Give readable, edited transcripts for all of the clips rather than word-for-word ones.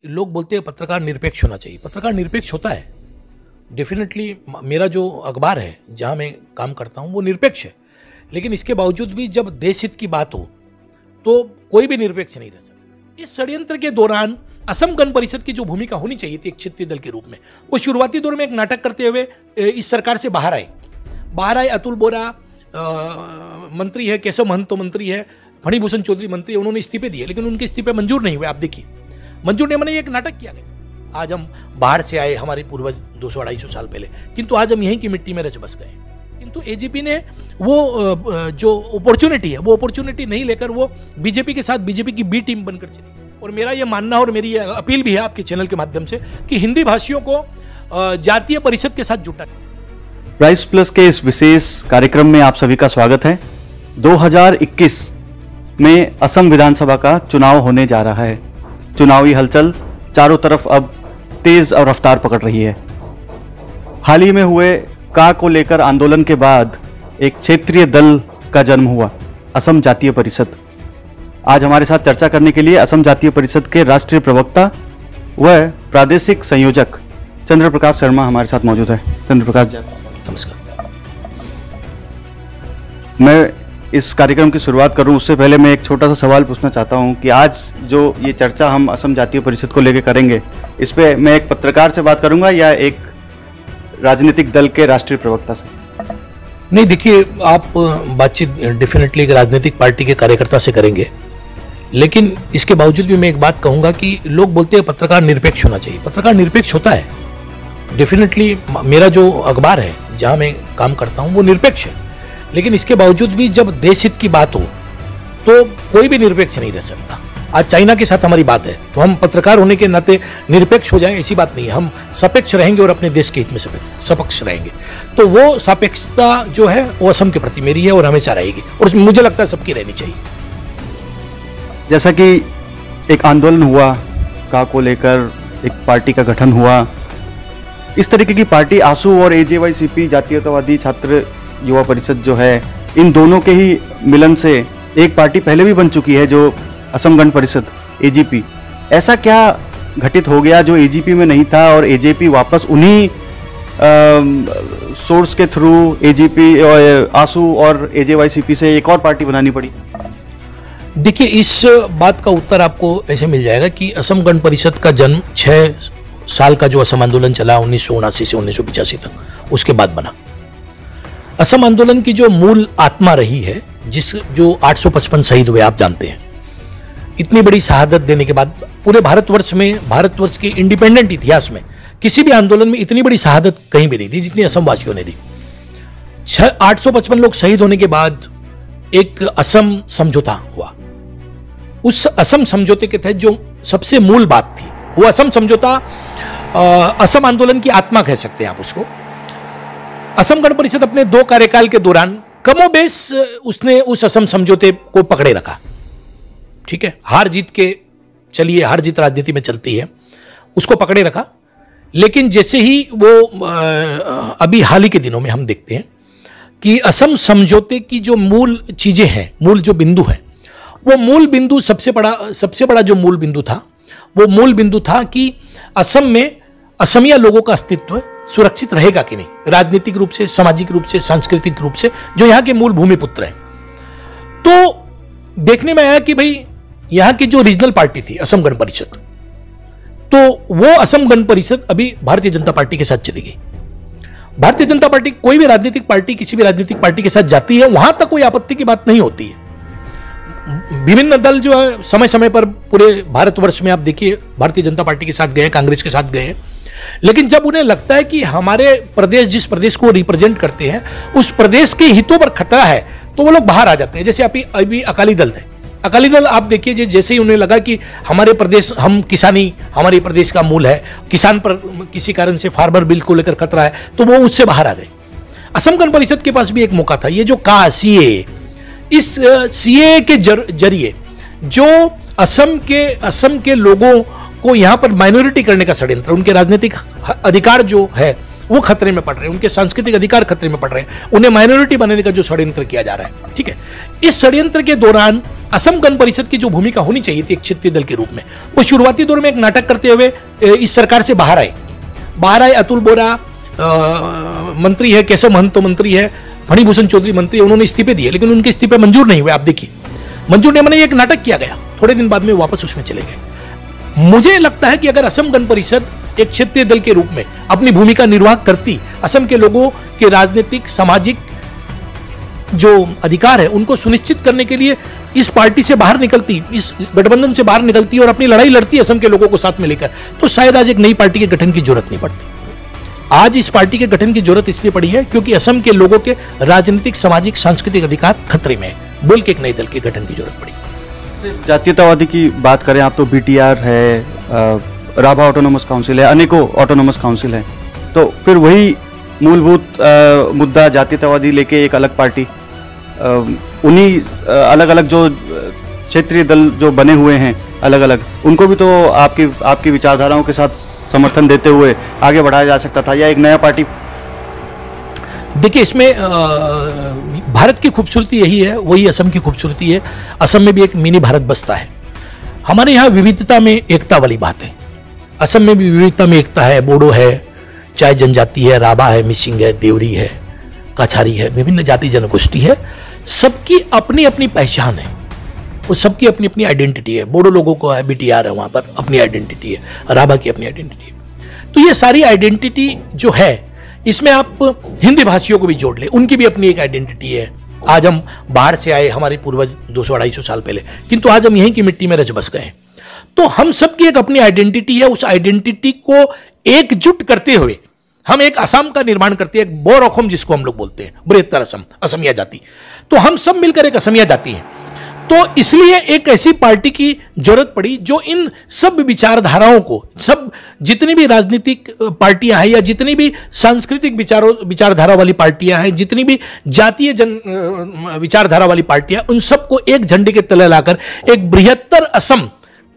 लोग बोलते हैं पत्रकार निरपेक्ष होना चाहिए। पत्रकार निरपेक्ष होता है डेफिनेटली। मेरा जो अखबार है जहाँ मैं काम करता हूँ वो निरपेक्ष है, लेकिन इसके बावजूद भी जब देश हित की बात हो तो कोई भी निरपेक्ष नहीं रह सकता। इस षड्यंत्र के दौरान असम गण परिषद की जो भूमिका होनी चाहिए थी एक क्षेत्रीय दल के रूप में, वो शुरुआती दौर में एक नाटक करते हुए इस सरकार से बाहर आए। अतुल बोरा मंत्री है, केशव महंतो मंत्री है, फणिभूषण चौधरी मंत्री है, उन्होंने इस्तीफे दिए, लेकिन उनके इस्तीफे मंजूर नहीं हुए। आप देखिए, मंजूर नहीं मैंने एक नाटक किया गया। आज हम बाहर से आए, हमारे पूर्वज 200-250 साल पहले, किंतु आज हम यहीं की मिट्टी में रच बस गए। किंतु एजीपी ने वो जो अपॉर्चुनिटी है वो अपॉर्चुनिटी नहीं लेकर वो बीजेपी के साथ बीजेपी की बी टीम बनकर चली। और मेरा ये मानना और मेरी ये अपील भी है आपके चैनल के माध्यम से कि हिंदी भाषियों को जातीय परिषद के साथ जुटा। राइस प्लस के इस विशेष कार्यक्रम में आप सभी का स्वागत है। 2021 में असम विधानसभा का चुनाव होने जा रहा है। चुनावी हलचल चारों तरफ अब तेज और रफ्तार पकड़ रही है। हाल ही में हुए का को लेकर आंदोलन के बाद एक क्षेत्रीय दल का जन्म हुआ, असम जातीय परिषद। आज हमारे साथ चर्चा करने के लिए असम जातीय परिषद के राष्ट्रीय प्रवक्ता व प्रादेशिक संयोजक चंद्र प्रकाश शर्मा हमारे साथ मौजूद है। चंद्र प्रकाश जी, नमस्कार। मैं इस कार्यक्रम की शुरुआत करूं उससे पहले मैं एक छोटा सा सवाल पूछना चाहता हूं कि आज जो ये चर्चा हम असम जातीय परिषद को लेकर करेंगे, इस पे मैं एक पत्रकार से बात करूंगा या एक राजनीतिक दल के राष्ट्रीय प्रवक्ता से? नहीं, देखिए, आप बातचीत डेफिनेटली एक राजनीतिक पार्टी के कार्यकर्ता से करेंगे, लेकिन इसके बावजूद भी मैं एक बात कहूंगा कि लोग बोलते हैं पत्रकार निरपेक्ष होना चाहिए। पत्रकार निरपेक्ष होता है डेफिनेटली। मेरा जो अखबार है जहाँ मैं काम करता हूँ वो निरपेक्ष है, लेकिन इसके बावजूद भी जब देश हित की बात हो तो कोई भी निरपेक्ष नहीं रह सकता। आज चाइना के साथ हमारी बात है तो हम पत्रकार होने के नाते निरपेक्ष हो जाएं, ऐसी बात नहीं है। हम सापेक्ष रहेंगे और अपने देश के हित में सपक्ष रहेंगे। तो वो सापेक्षता जो है वो असम के प्रति मेरी है और हमेशा रहेगी, और मुझे लगता है सबकी रहनी चाहिए। जैसा कि एक आंदोलन हुआ का को लेकर, एक पार्टी का गठन हुआ, इस तरीके की पार्टी आसू और एजेवाईसीपी जातीयतावादी छात्र युवा परिषद जो है, इन दोनों के ही मिलन से एक पार्टी पहले भी बन चुकी है जो असम गण परिषद एजीपी। ऐसा क्या घटित हो गया जो एजीपी में नहीं था और एजेपी वापस उन्हीं सोर्स के थ्रू एजीपी और आसू और एजेवाईसीपी से एक और पार्टी बनानी पड़ी? देखिए, इस बात का उत्तर आपको ऐसे मिल जाएगा कि असम गण परिषद का जन्म 6 साल का जो असम आंदोलन चला 1979 से 1985 तक, उसके बाद बना। असम आंदोलन की जो मूल आत्मा रही है, जो 855 शहीद हुए, आप जानते हैं। इतनी बड़ी शहादत देने के बाद पूरे भारतवर्ष के इंडिपेंडेंट इतिहास में किसी भी आंदोलन में इतनी बड़ी शहादत कहीं भी नहीं दी जितनी असम वासियों ने दी। 855 लोग शहीद होने के बाद एक असम समझौता हुआ। उस असम समझौते के तहत जो सबसे मूल बात थी वो असम समझौता, असम आंदोलन की आत्मा कह सकते हैं आप उसको। असम गण परिषद अपने 2 कार्यकाल के दौरान कमोबेश उसने उस असम समझौते को पकड़े रखा। ठीक है, हार जीत के चलिए, हार जीत राजनीति में चलती है, उसको पकड़े रखा। लेकिन जैसे ही वो अभी हाल ही के दिनों में हम देखते हैं कि असम समझौते की जो मूल चीजें हैं, मूल जो बिंदु है, वो मूल बिंदु सबसे बड़ा जो मूल बिंदु था वो मूल बिंदु था कि असम में असमिया लोगों का अस्तित्व सुरक्षित रहेगा कि नहीं, राजनीतिक रूप से, सामाजिक रूप से, सांस्कृतिक रूप से, जो यहाँ के मूल भूमिपुत्र हैं। तो देखने में आया कि भाई यहाँ की जो रीजनल पार्टी थी असम गण परिषद, तो वो असम गण परिषद अभी भारतीय जनता पार्टी के साथ चली गई। भारतीय जनता पार्टी, कोई भी राजनीतिक पार्टी किसी भी राजनीतिक पार्टी के साथ जाती है, वहां तक कोई आपत्ति की बात नहीं होती है। विभिन्न दल जो है समय समय पर पूरे भारतवर्ष में आप देखिए भारतीय जनता पार्टी के साथ गए, कांग्रेस के साथ गए, लेकिन जब उन्हें लगता है कि हमारे प्रदेश, जिस प्रदेश को रिप्रेजेंट करते हैं, उस प्रदेश के हितों पर खतरा है, तो वो लोग बाहर आ जाते हैं। जैसे अभी अकाली दल है। अकाली दल आप देखिए, जैसे ही उन्हें लगा कि हमारे प्रदेश, हम किसानी हमारे प्रदेश का मूल है, किसान पर किसी कारण से फार्मर बिल को लेकर खतरा है, तो वो उससे बाहर आ गए। असम गण परिषद के पास भी एक मौका था। ये जो सीए, इस सीए के जरिए जो असम के लोगों को यहाँ पर माइनॉरिटी करने का षड्यंत्र, उनके राजनीतिक अधिकार जो है वो खतरे में पड़ रहे हैं, उनके सांस्कृतिक अधिकार खतरे में पड़ रहे हैं, उन्हें माइनॉरिटी बनाने का जो षड्यंत्र किया जा रहा है, ठीक है। इस षड्यंत्र के दौरान असम गण परिषद की जो भूमिका होनी चाहिए थी एक क्षेत्रीय दल के रूप में, वो शुरुआती दौर में एक नाटक करते हुए इस सरकार से बाहर आए। अतुल बोरा मंत्री है, केशव महंतो मंत्री है, फणिभूषण चौधरी मंत्री है, उन्होंने इस्तीफे दिए, लेकिन उनके इस्तीफे मंजूर नहीं हुए। आप देखिए, मंजूर नहीं मैंने एक नाटक किया गया, थोड़े दिन बाद में वापस उसमें चले गए। मुझे लगता है कि अगर असम गण परिषद एक क्षेत्रीय दल के रूप में अपनी भूमिका निर्वाह करती, असम के लोगों के राजनीतिक सामाजिक जो अधिकार है उनको सुनिश्चित करने के लिए इस पार्टी से बाहर निकलती, इस गठबंधन से बाहर निकलती और अपनी लड़ाई लड़ती असम के लोगों को साथ में लेकर, तो शायद आज एक नई पार्टी के गठन की जरूरत नहीं पड़ती। आज इस पार्टी के गठन की जरूरत इसलिए पड़ी है क्योंकि असम के लोगों के राजनीतिक सामाजिक सांस्कृतिक अधिकार खतरे में है, बोल के एक नई दल के गठन की जरूरत पड़ी। जातीयतावादी की बात करें आप तो BTR है, राभा ऑटोनोमस काउंसिल है, अनेकों ऑटोनोमस काउंसिल है, तो फिर वही मूलभूत मुद्दा जातीयतावादी लेके एक अलग पार्टी, उन्हीं अलग अलग जो क्षेत्रीय दल जो बने हुए हैं अलग अलग, उनको भी तो आपकी विचारधाराओं के साथ समर्थन देते हुए आगे बढ़ाया जा सकता था, या एक नया पार्टी। देखिए, इसमें भारत की खूबसूरती यही है, वही असम की खूबसूरती है। असम में भी एक मिनी भारत बसता है। हमारे यहाँ विविधता में एकता वाली बात है। असम में भी विविधता में एकता है। बोडो है, चाय जनजाति है, राभा है, मिसिंग है, देवरी है, काछारी है, विभिन्न जाति जनगोष्ठी है। सबकी अपनी अपनी पहचान है, वो सबकी अपनी अपनी आइडेंटिटी है। बोडो लोगों को है, BTR है, वहाँ पर अपनी आइडेंटिटी है, राभा की अपनी आइडेंटिटी है। तो ये सारी आइडेंटिटी जो है, इसमें आप हिंदी भाषियों को भी जोड़ ले, उनकी भी अपनी एक आइडेंटिटी है। आज हम बाहर से आए, हमारे पूर्वज 200-250 साल पहले, किंतु आज हम यहीं की मिट्टी में रच बस गए। तो हम सबकी एक अपनी आइडेंटिटी है। उस आइडेंटिटी को एकजुट करते हुए हम एक असम का निर्माण करते हैं, एक बोर अखोम जिसको हम लोग बोलते हैं, बृहत्तर असम, असमिया जाति। तो हम सब मिलकर एक असमिया जाति है। तो इसलिए एक ऐसी पार्टी की जरूरत पड़ी जो इन सब विचारधाराओं को, सब जितनी भी राजनीतिक पार्टियां हैं या जितनी भी सांस्कृतिक विचारधारा वाली पार्टियां हैं, जितनी भी जातीय विचारधारा वाली पार्टियां, उन सबको एक झंडे के तले लाकर एक बृहत्तर असम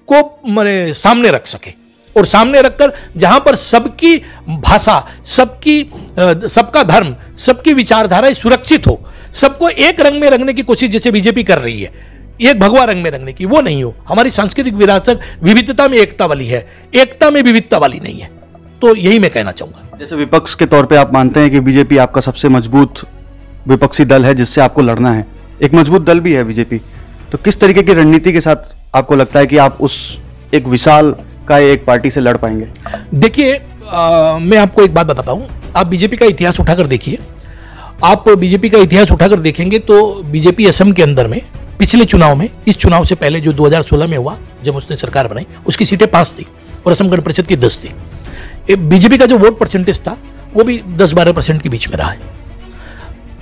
को सामने रख सके, और सामने रखकर जहां पर सबकी भाषा, सबका धर्म, सबकी विचारधाराएं सुरक्षित हो, सबको एक रंग में रंगने की कोशिश जैसे बीजेपी कर रही है, एक भगवा रंग में रंगने की, वो नहीं हो। हमारी सांस्कृतिक विरासत विविधता में एकता वाली है, एकता में विविधता वाली नहीं है। तो यही मैं कहना चाहूंगा। जैसे विपक्ष के तौर पे आप मानते हैं कि बीजेपी आपका सबसे मजबूत विपक्षी दल है जिससे आपको लड़ना है, एक मजबूत दल भी है बीजेपी, तो किस तरीके की रणनीति के साथ आपको लगता है कि आप उस एक विशाल का एक पार्टी से लड़ पाएंगे? देखिए, मैं आपको एक बात बताता हूं। आप बीजेपी का इतिहास उठाकर देखिए, आप बीजेपी का इतिहास उठाकर देखेंगे तो बीजेपी असम के अंदर में पिछले चुनाव में, इस चुनाव से पहले जो 2016 में हुआ, जब उसने सरकार बनाई, उसकी सीटें 5 थी और असम गण परिषद की 10 थी। बीजेपी का जो वोट परसेंटेज था वो भी 10-12% के बीच में रहा है।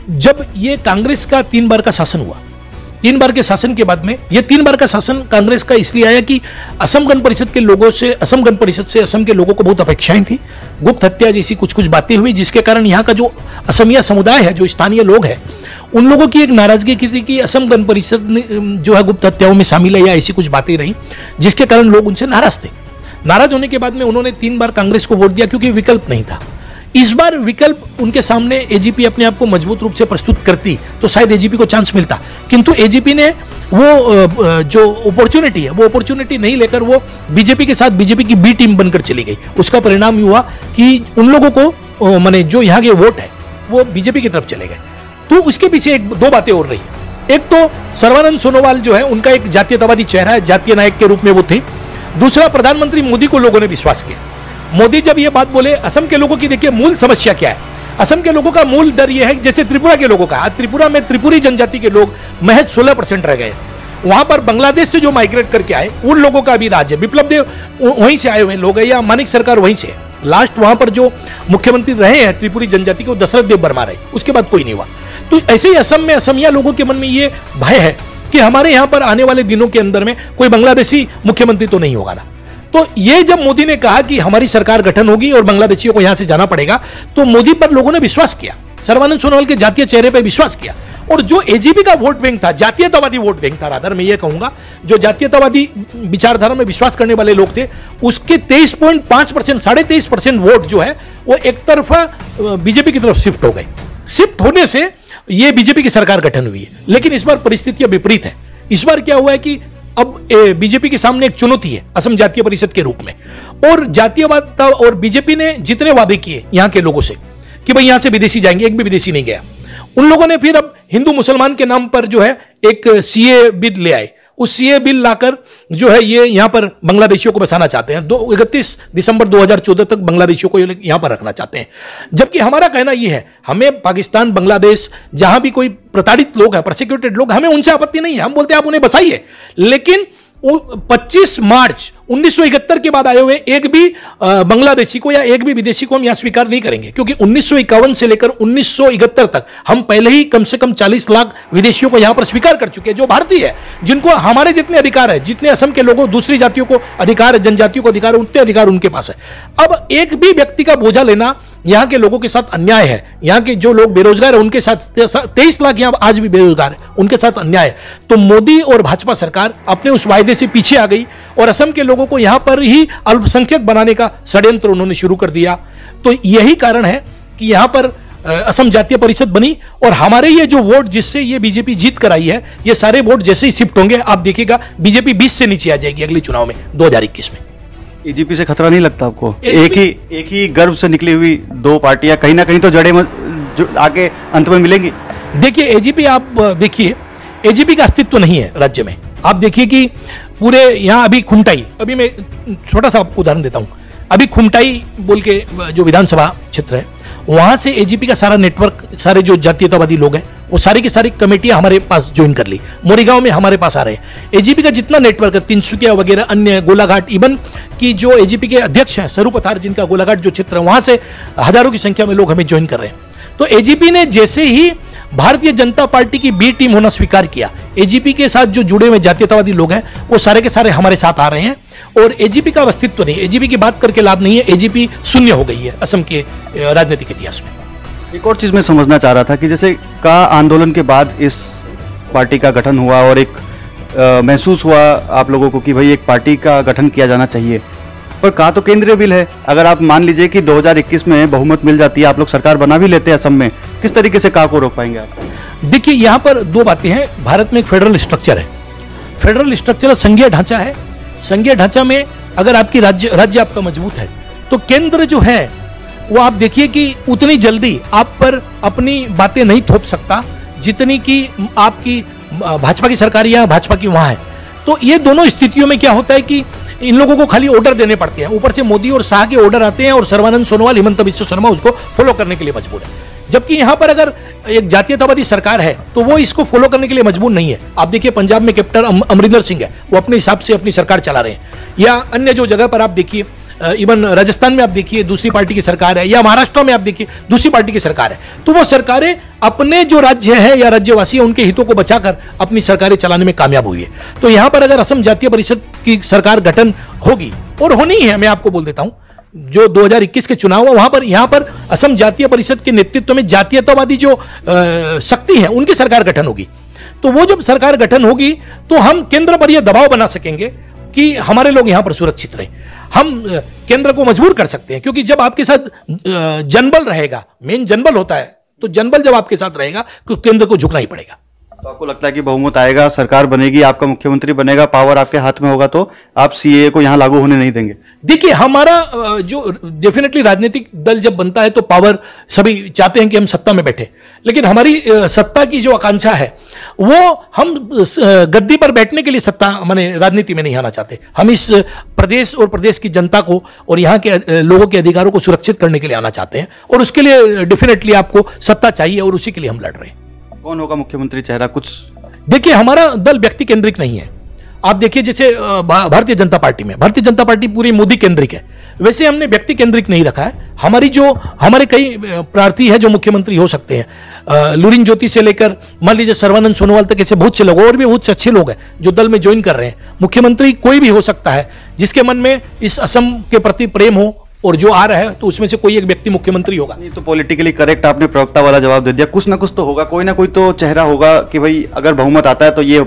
जब ये कांग्रेस का 3 बार का शासन हुआ, 3 बार के शासन के बाद में, ये 3 बार का शासन कांग्रेस का इसलिए आया कि असम गण परिषद के लोगों से, असम गण परिषद से असम के लोगों को बहुत अपेक्षाएं थी। गुप्त हत्या जैसी कुछ बातें हुई, जिसके कारण यहाँ का जो असमिया समुदाय है, जो स्थानीय लोग हैं, उन लोगों की एक नाराजगी की थी कि असम गण परिषद जो है गुप्त हत्याओं में शामिल है, या ऐसी कुछ बातें रही, जिसके कारण लोग उनसे नाराज थे। नाराज होने के बाद में उन्होंने 3 बार कांग्रेस को वोट दिया, क्योंकि विकल्प नहीं था। इस बार विकल्प उनके सामने, एजीपी अपने आप को मजबूत रूप से प्रस्तुत करती तो शायद एजीपी को चांस मिलता, किंतु एजीपी ने वो जो अपॉर्चुनिटी है, वो अपॉर्चुनिटी नहीं लेकर वो बीजेपी के साथ, बीजेपी की बी टीम बनकर चली गई। उसका परिणाम हुआ कि उन लोगों को, माने जो यहाँ के वोट है, वो बीजेपी की तरफ चले गए। तो उसके पीछे 2 बातें और रही। एक तो सर्बानंद सोनोवाल जो है, उनका एक जातीयतावादी चेहरा है, जातीय नायक के रूप में वो थे। दूसरा, प्रधानमंत्री मोदी को लोगों ने विश्वास किया। मोदी जब ये बात बोले, असम के लोगों की देखिए मूल समस्या क्या है। असम के लोगों का मूल डर यह है, जैसे त्रिपुरा के लोगों का, आज त्रिपुरा में त्रिपुरी जनजाति के लोग महज 16% रह गए। वहां पर बांग्लादेश से जो माइग्रेट करके आए, उन लोगों का भी राज है। विप्लव देव वहीं से आए हुए लोग हैं, या मानिक सरकार वहीं से। लास्ट वहां पर जो मुख्यमंत्री रहे हैं त्रिपुरी जनजाति के, वो दशरथ देव बर्मा रहे, उसके बाद कोई नहीं हुआ। तो ऐसे ही असम में असमिया लोगों के मन में ये भय है कि हमारे यहाँ पर आने वाले दिनों के अंदर में कोई बांग्लादेशी मुख्यमंत्री तो नहीं होगा ना। तो ये जब मोदी ने कहा कि हमारी सरकार गठन होगी और बांग्लादेशियों को यहां से जाना पड़ेगा, तो मोदी पर लोगों ने विश्वास किया, सर्बानंद सोनोवाल के जातीय चेहरे पर विश्वास किया, और जो एजीपी का वोट बैंक था, जातीयतावादी वोट बैंक था, रादर मैं ये कहूंगा, जो जातीयतावादी विचारधारा में विश्वास करने वाले लोग थे, उसके 23.5%, 23.5% वोट जो है वो एक तरफा बीजेपी की तरफ शिफ्ट हो गए। शिफ्ट होने से ये बीजेपी की सरकार गठन हुई है। लेकिन इस बार परिस्थितियां विपरीत है। इस बार क्या हुआ है कि अब बीजेपी के सामने एक चुनौती है असम जातीय परिषद के रूप में, और जातीयवाद और बीजेपी ने जितने वादे किए यहां के लोगों से कि भाई यहां से विदेशी जाएंगे, एक भी विदेशी नहीं गया, उन लोगों ने फिर अब हिंदू मुसलमान के नाम पर जो है एक सीए बिल ले आए। उस सीए बिल लाकर जो है ये यहां पर बांग्लादेशियों को बसाना चाहते हैं। 31 दिसंबर 2014 तक बांग्लादेशियों को यहां पर रखना चाहते हैं। जबकि हमारा कहना यह है, हमें पाकिस्तान, बांग्लादेश, जहां भी कोई प्रताड़ित लोग हैं, प्रोसिक्यूटेड लोग, हमें उनसे आपत्ति नहीं है। हम बोलते हैं आप उन्हें बसाइए, लेकिन 25 मार्च 1971 के बाद आए हुए एक भी बांग्लादेशी को या एक भी विदेशी को हम यहां स्वीकार नहीं करेंगे, क्योंकि 1951 से लेकर 1971 तक हम पहले ही कम से कम 40 लाख विदेशियों को यहां पर स्वीकार कर चुके हैं, जो भारतीय है, जिनको हमारे जितने अधिकार है, जितने असम के लोगों, दूसरी जातियों को अधिकार है, जनजातियों को अधिकार है, उतने अधिकार उनके पास है। अब एक भी व्यक्ति का बोझा लेना यहां के लोगों के साथ अन्याय है। यहां के जो लोग बेरोजगार है उनके साथ 23 लाख यहां आज भी बेरोजगार है, उनके साथ अन्याय है। तो मोदी और भाजपा सरकार अपने उस वायदे से पीछे आ गई और असम के लोगों को यहां पर ही अल्पसंख्यक बनाने का षड्यंत्र उन्होंने शुरू कर दिया। तो यही कारण है कि यहां पर असम जातीय परिषद बनी, और हमारे ये जो वोट जिससे ये बीजेपी जीत कर आई है, ये सारे वोट जैसे ही शिफ्ट होंगे आप देखिएगा बीजेपी 20 से नीचे आ जाएगी अगले चुनाव में 2021 में। एजीपी से खतरा नहीं लगता आपको? एक ही गर्भ से निकली हुई दो पार्टियां कहीं ना कहीं तो जड़ें आगे अंत में मिलेंगी। देखिए एजीपी, आप देखिए एजीपी का अस्तित्व नहीं है राज्य में। आप देखिए कि पूरे यहाँ अभी खुमटाई, अभी मैं छोटा सा आपको उदाहरण देता हूँ, अभी खुमटाई बोल के जो विधानसभा क्षेत्र है, वहां से एजीपी का सारा नेटवर्क, सारे जो जातीयतावादी लोग हैं वो सारी की सारी कमेटियां हमारे पास ज्वाइन कर ली। मोरीगांव में हमारे पास आ रहे हैं। एजीपी का जितना नेटवर्क है, तिनसुकिया वगैरह, अन्य गोलाघाट, इवन की जो एजीपी के अध्यक्ष हैं सरू पथार, जिनका गोलाघाट जो क्षेत्र है, वहां से हजारों की संख्या में लोग हमें ज्वाइन कर रहे हैं। तो एजीपी ने जैसे ही भारतीय जनता पार्टी की बी टीम होना स्वीकार किया, एजीपी के साथ जो जुड़े हुए जातीयतावादी लोग हैं वो सारे के सारे हमारे साथ आ रहे हैं, और एजीपी का अस्तित्व नहीं, एजीपी की बात करके लाभ नहीं है। एजीपी शून्य हो गई है असम के राजनीतिक इतिहास में। एक और चीज मैं समझना चाह रहा था कि जैसे का आंदोलन के बाद इस पार्टी का गठन हुआ और एक महसूस हुआ आप लोगों को कि भाई एक पार्टी का गठन किया जाना चाहिए, पर का तो केंद्रीय बिल है। अगर आप मान लीजिए कि 2021 में बहुमत मिल जाती है, आप लोग सरकार बना भी लेते हैं असम में, किस तरीके से का को रोक पाएंगे आप? देखिए यहाँ पर दो बातें हैं। भारत में एक फेडरल स्ट्रक्चर है, फेडरल स्ट्रक्चर संघीय ढांचा है। संघीय ढांचा में अगर आपकी राज्य आपका मजबूत है तो केंद्र जो है वो आप देखिए कि उतनी जल्दी आप पर अपनी बातें नहीं थोप सकता जितनी कि आपकी भाजपा की सरकार या भाजपा की वहां है। तो ये दोनों स्थितियों में क्या होता है कि इन लोगों को खाली ऑर्डर देने पड़ते हैं, ऊपर से मोदी और शाह के ऑर्डर आते हैं और सर्बानंद सोनोवाल, हिमंत बिस्वा शर्मा उसको फॉलो करने के लिए मजबूर है। जबकि यहां पर अगर एक जातीयतावादी सरकार है तो वो इसको फॉलो करने के लिए मजबूर नहीं है। आप देखिए पंजाब में कैप्टन अमरिंदर सिंह है, वो अपने हिसाब से अपनी सरकार चला रहे हैं, या अन्य जो जगह पर आप देखिए, इवन राजस्थान में आप देखिए दूसरी पार्टी की सरकार है, या महाराष्ट्र में आप देखिए दूसरी पार्टी की सरकार है। तो वो सरकारें अपने जो राज्य है या राज्यवासी है उनके हितों को बचाकर अपनी सरकारें चलाने में कामयाब हुई है। तो यहां पर अगर असम जातीय परिषद की सरकार गठन होगी, और होनी ही है, मैं आपको बोल देता हूं, जो 2021 के चुनाव है वहां पर यहां पर असम जातीय परिषद के नेतृत्व में जातीयतावादी जो शक्ति है उनकी सरकार गठन होगी। तो वो जब सरकार गठन होगी तो हम केंद्र पर यह दबाव बना सकेंगे कि हमारे लोग यहां पर सुरक्षित रहें। हम केंद्र को मजबूर कर सकते हैं, क्योंकि जब आपके साथ जनबल रहेगा, मेन जनबल होता है, तो जनबल जब आपके साथ रहेगा तो केंद्र को झुकना ही पड़ेगा। तो आपको लगता है कि बहुमत आएगा, सरकार बनेगी, आपका मुख्यमंत्री बनेगा, पावर आपके हाथ में होगा, तो आप सीएए को यहां लागू होने नहीं देंगे? देखिए हमारा जो डेफिनेटली राजनीतिक दल जब बनता है तो पावर सभी चाहते हैं कि हम सत्ता में बैठे, लेकिन हमारी सत्ता की जो आकांक्षा है वो हम गद्दी पर बैठने के लिए सत्ता माने राजनीति में नहीं आना चाहते। हम इस प्रदेश और प्रदेश की जनता को और यहाँ के लोगों के अधिकारों को सुरक्षित करने के लिए आना चाहते हैं, और उसके लिए डेफिनेटली आपको सत्ता चाहिए और उसी के लिए हम लड़ रहे हैं। कौन होगा मुख्यमंत्री चेहरा कुछ? देखिए हमारा दल व्यक्ति केंद्रित नहीं है। आप देखिए जैसे भारतीय जनता पार्टी में, भारतीय जनता पार्टी पूरी मोदी केंद्रिक है, वैसे हमने व्यक्ति केंद्रिक नहीं रखा है। हमारे कई प्रार्थी है जो मुख्यमंत्री हो सकते हैं, लुरिन ज्योति से लेकर मान लीजिए सर्बानंद सोनोवाल तक, ऐसे बहुत से लोग और भी बहुत से अच्छे लोग हैं जो दल में ज्वाइन कर रहे हैं। मुख्यमंत्री कोई भी हो सकता है जिसके मन में इस असम के प्रति प्रेम हो, और जो आ रहा है तो उसमें से कोई एक व्यक्ति मुख्यमंत्री होगा। नहीं तो पॉलिटिकली करेक्ट आपने प्रवक्ता वाला जवाब दे दिया, कुछ ना कुछ तो होगा, कोई ना कोई तो चेहरा होगा कि भाई अगर बहुमत आता है तो ये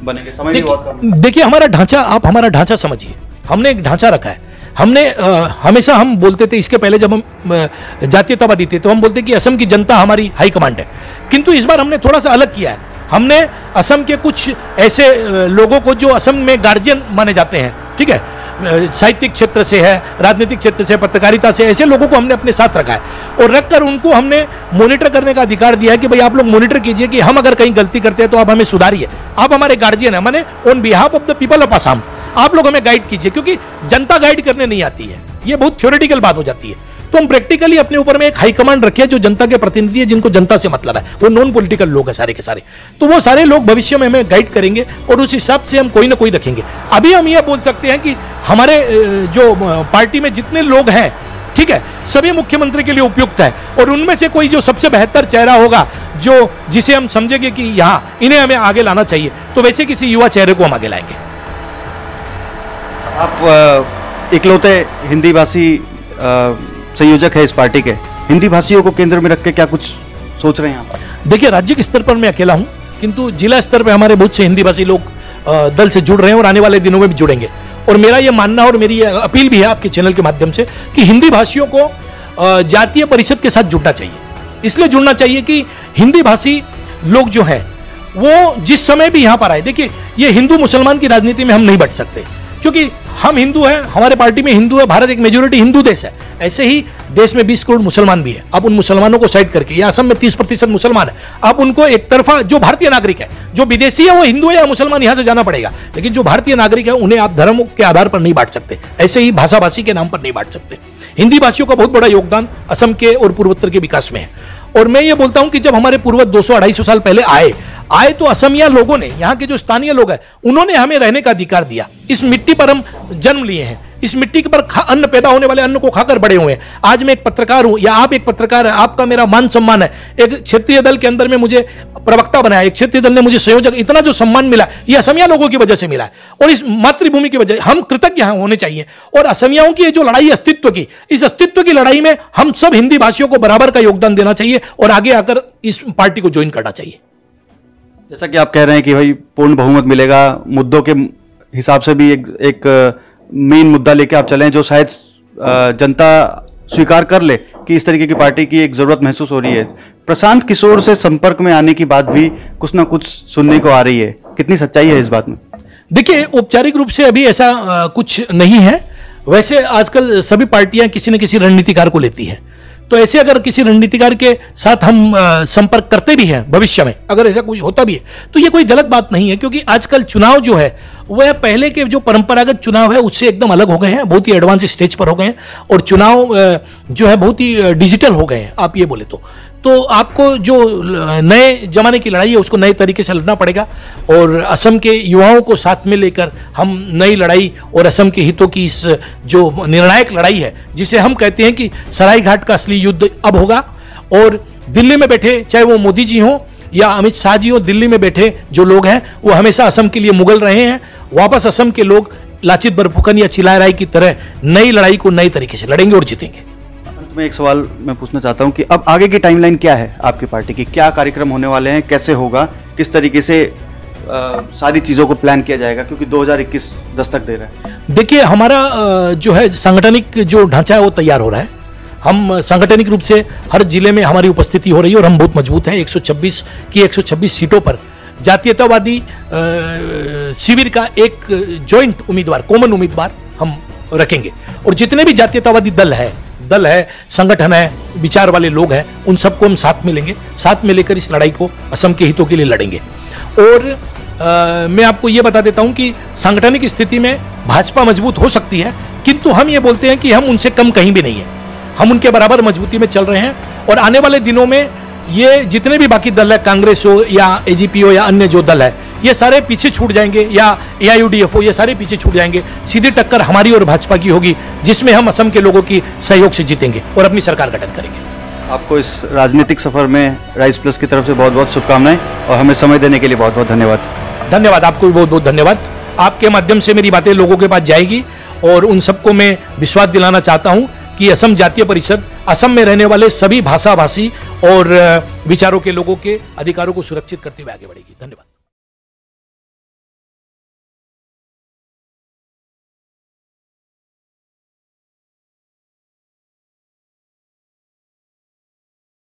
बनेंगे। समय भी बहुत कम है। देखिए हमारा ढांचा, आप हमारा ढांचा समझिए, हमने एक ढांचा रखा है। हमने हमेशा हम बोलते थे, इसके पहले जब हम जातीयतावादी थे तो हम बोलते कि असम की जनता हमारी हाई कमांड है, किंतु इस बार हमने थोड़ा सा अलग किया है। हमने असम के कुछ ऐसे लोगों को जो असम में गार्जियन माने जाते हैं, ठीक है, साहित्यिक क्षेत्र से है, राजनीतिक क्षेत्र से, पत्रकारिता से, ऐसे लोगों को हमने अपने साथ रखा है और रखकर उनको हमने मॉनिटर करने का अधिकार दिया है कि भाई आप लोग मॉनिटर कीजिए कि हम अगर कहीं गलती करते हैं तो आप हमें सुधारिए। आप हमारे गार्जियन हैं, माने on behalf of the people of Assam आप लोग हमें गाइड कीजिए, क्योंकि जनता गाइड करने नहीं आती है, ये बहुत थ्योरेटिकल बात हो जाती है। तो हम प्रैक्टिकली अपने ऊपर में एक हाई कमांड रखे जो जनता के प्रतिनिधि है, जिनको जनता से मतलब है, वो नॉन पॉलिटिकल लोग हैं सारे के सारे। तो वो सारे लोग भविष्य में हमें गाइड करेंगे और उस हिसाब से हम कोई ना कोई रखेंगे। अभी हम ये बोल सकते हैं कि हमारे जो पार्टी में जितने लोग हैं, ठीक है, सभी मुख्यमंत्री के लिए उपयुक्त है और उनमें से कोई जो सबसे बेहतर चेहरा होगा, जो जिसे हम समझेंगे कि यहाँ इन्हें हमें आगे लाना चाहिए, तो वैसे किसी युवा चेहरे को हम आगे लाएंगे। आप इकलौते हिंदी भाषी संयोजक है इस पार्टी के, हिंदी भाषियों को केंद्र में रख के क्या कुछ सोच रहे हैं आप? देखिए राज्य के स्तर पर मैं अकेला हूं, किंतु जिला स्तर पर हमारे बहुत से हिंदी भाषी लोग दल से जुड़ रहे हैं और आने वाले दिनों में भी जुड़ेंगे। और मेरा ये मानना और मेरी अपील भी है आपके चैनल के माध्यम से कि हिंदी भाषियों को जातीय परिषद के साथ जुड़ना चाहिए। इसलिए जुड़ना चाहिए कि हिंदी भाषी लोग जो हैं वो जिस समय भी यहाँ पर आए, देखिए ये हिंदू मुसलमान की राजनीति में हम नहीं बैठ सकते, क्योंकि हम हिंदू हैं, हमारे पार्टी में हिंदू है, भारत एक मेजोरिटी हिंदू देश है। ऐसे ही देश में 20 करोड़ मुसलमान भी है। आप उन मुसलमानों को साइड करके, या असम में 30% मुसलमान है, आप उनको एक तरफा, जो भारतीय नागरिक है, जो विदेशी है वो हिंदू है या मुसलमान यहां से जाना पड़ेगा, लेकिन जो भारतीय नागरिक है उन्हें आप धर्म के आधार पर नहीं बांट सकते, ऐसे ही भाषा भाषी के नाम पर नहीं बांट सकते। हिंदी भाषियों का बहुत बड़ा योगदान असम के और पूर्वोत्तर के विकास में है। और मैं ये बोलता हूं कि जब हमारे पूर्वज 200-250 साल पहले आए तो असमिया लोगों ने, यहाँ के जो स्थानीय लोग हैं, उन्होंने हमें रहने का अधिकार दिया। इस मिट्टी पर हम जन्म लिए हैं, इस मिट्टी पर अन्न पैदा होने वाले अन्न को खाकर बड़े हुए हैं। आज मैं एक पत्रकार हूं या आप एक पत्रकार है, आपका मेरा मान सम्मान है। एक क्षेत्रीय दल के अंदर में मुझे प्रवक्ता बनाया, एक क्षेत्रीय दल ने मुझे संयोजक, इतना जो सम्मान मिला ये असमिया लोगों की वजह से मिला है और इस मातृभूमि की वजह, हम कृतज्ञ होने चाहिए। और असमियाओं की जो लड़ाई अस्तित्व की, इस अस्तित्व की लड़ाई में हम सब हिंदी भाषियों को बराबर का योगदान देना चाहिए और आगे आकर इस पार्टी को ज्वाइन करना चाहिए। जैसा कि आप कह रहे हैं कि भाई पूर्ण बहुमत मिलेगा, मुद्दों के हिसाब से भी एक मेन मुद्दा लेके आप चलें जो शायद जनता स्वीकार कर ले कि इस तरीके की पार्टी की एक जरूरत महसूस हो रही है। प्रशांत किशोर से संपर्क में आने की बात भी कुछ ना कुछ सुनने को आ रही है, कितनी सच्चाई है इस बात में? देखिए औपचारिक रूप से अभी ऐसा कुछ नहीं है। वैसे आजकल सभी पार्टियां किसी न किसी रणनीतिकार को लेती हैं, तो ऐसे अगर किसी रणनीतिकार के साथ हम संपर्क करते भी हैं भविष्य में, अगर ऐसा कुछ होता भी है तो ये कोई गलत बात नहीं है, क्योंकि आजकल चुनाव जो है वह पहले के जो परंपरागत चुनाव है उससे एकदम अलग हो गए हैं, बहुत ही एडवांस स्टेज पर हो गए हैं और चुनाव जो है बहुत ही डिजिटल हो गए हैं, आप ये बोले तो आपको जो नए जमाने की लड़ाई है उसको नए तरीके से लड़ना पड़ेगा और असम के युवाओं को साथ में लेकर हम नई लड़ाई और असम के हितों की इस जो निर्णायक लड़ाई है, जिसे हम कहते हैं कि सरायघाट का असली युद्ध अब होगा। और दिल्ली में बैठे, चाहे वो मोदी जी हों या अमित शाह जी हो, दिल्ली में बैठे जो लोग हैं वो हमेशा असम के लिए मुगल रहे हैं। वापस असम के लोग लाचित बरफुकन या चिलाय राय की तरह नई लड़ाई को नई तरीके से लड़ेंगे और जीतेंगे। मैं एक सवाल मैं पूछना चाहता हूं कि अब आगे की टाइमलाइन क्या है आपकी पार्टी की, क्या कार्यक्रम होने वाले हैं, कैसे होगा, किस तरीके से सारी चीज़ों को प्लान किया जाएगा, क्योंकि 2021 दस्तक दे रहा है? देखिए हमारा जो है सांगठनिक जो ढांचा है वो तैयार हो रहा है। हम सांगठनिक रूप से हर जिले में हमारी उपस्थिति हो रही है और हम बहुत मजबूत हैं। 126 की 126 सीटों पर जातीयतावादी शिविर का एक जॉइंट उम्मीदवार, कॉमन उम्मीदवार हम रखेंगे और जितने भी जातीयतावादी दल है, संगठन है, विचार वाले लोग हैं, उन सबको हम साथ में लेंगे, साथ में लेकर इस लड़ाई को असम के हितों के लिए लड़ेंगे। और मैं आपको ये बता देता हूं कि सांगठनिक स्थिति में भाजपा मजबूत हो सकती है, किंतु हम ये बोलते हैं कि हम उनसे कम कहीं भी नहीं है, हम उनके बराबर मजबूती में चल रहे हैं। और आने वाले दिनों में ये जितने भी बाकी दल है, कांग्रेस हो या एजीपी हो या अन्य जो दल है, ये सारे पीछे छूट जाएंगे, या AIUDF हो, ये सारे पीछे छूट जाएंगे। सीधी टक्कर हमारी और भाजपा की होगी, जिसमें हम असम के लोगों की सहयोग से जीतेंगे और अपनी सरकार गठन करेंगे। आपको इस राजनीतिक सफर में राइज प्लस की तरफ से बहुत बहुत शुभकामनाएं और हमें समय देने के लिए बहुत बहुत धन्यवाद। धन्यवाद, आपको भी बहुत बहुत धन्यवाद। आपके माध्यम से मेरी बातें लोगों के पास जाएगी और उन सबको मैं विश्वास दिलाना चाहता हूं कि असम जातीय परिषद असम में रहने वाले सभी भाषा भाषी और विचारों के लोगों के अधिकारों को सुरक्षित करते हुए आगे बढ़ेगी। धन्यवाद।